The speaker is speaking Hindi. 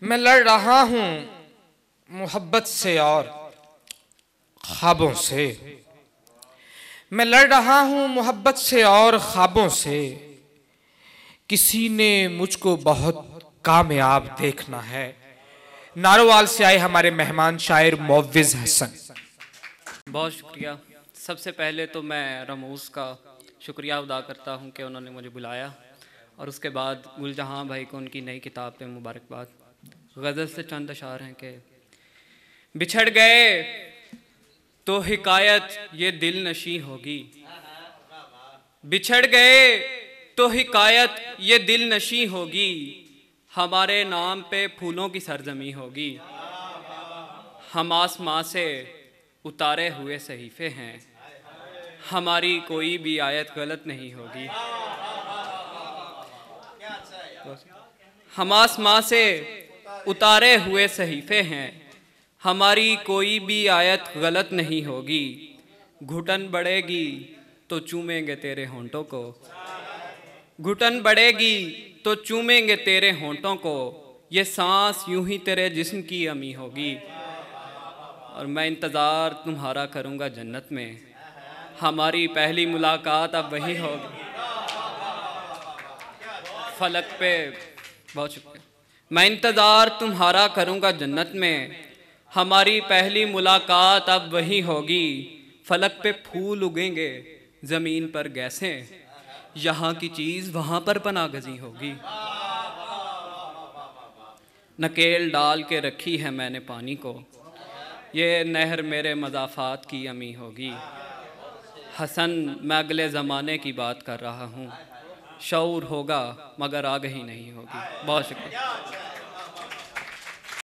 मैं लड़ रहा हूं मोहब्बत से और ख्वाबों से। मैं लड़ रहा हूं मोहब्बत से और ख्वाबों से। किसी ने मुझको बहुत कामयाब देखना है। नारोवाल से आए हमारे मेहमान शायर मोविज़ हसन। बहुत शुक्रिया। सबसे पहले तो मैं रमूस का शुक्रिया अदा करता हूं कि उन्होंने मुझे बुलाया, और उसके बाद गुलजहां भाई को उनकी नई किताब पे मुबारकबाद। गज़ल से चंद अशार हैं कि बिछड़ गए तो हिकायत ये दिल नशी होगी, बिछड़ गए तो हिकायत ये दिल नशी होगी, हमारे नाम पे फूलों की सरजमी होगी। हम आसमां से उतारे हुए सहीफ़े हैं, हमारी कोई भी आयत गलत नहीं होगी। हम आसमां से उतारे हुए सहीफ़े हैं, हमारी कोई भी आयत गलत नहीं होगी। घुटन बढ़ेगी तो चूमेंगे तेरे होंठों को, घुटन बढ़ेगी तो चूमेंगे तेरे होंठों को, ये सांस यूं ही तेरे जिस्म की अमी होगी। और मैं इंतज़ार तुम्हारा करूँगा जन्नत में, हमारी पहली मुलाकात अब वही होगी। फलक पे बहुत शुक्रिया। मैं इंतज़ार तुम्हारा करूँगा जन्नत में, हमारी पहली मुलाकात अब वही होगी। फलक पे फूल उगेंगे ज़मीन पर गैसें, यहाँ की चीज़ वहाँ पर पनागज़ी होगी। नकेल डाल के रखी है मैंने पानी को, ये नहर मेरे मज़ाफ़ात की अमी होगी। हसन मैं अगले ज़माने की बात कर रहा हूँ, शऊर होगा मगर आगही नहीं होगी। बहुत शुक्रिया।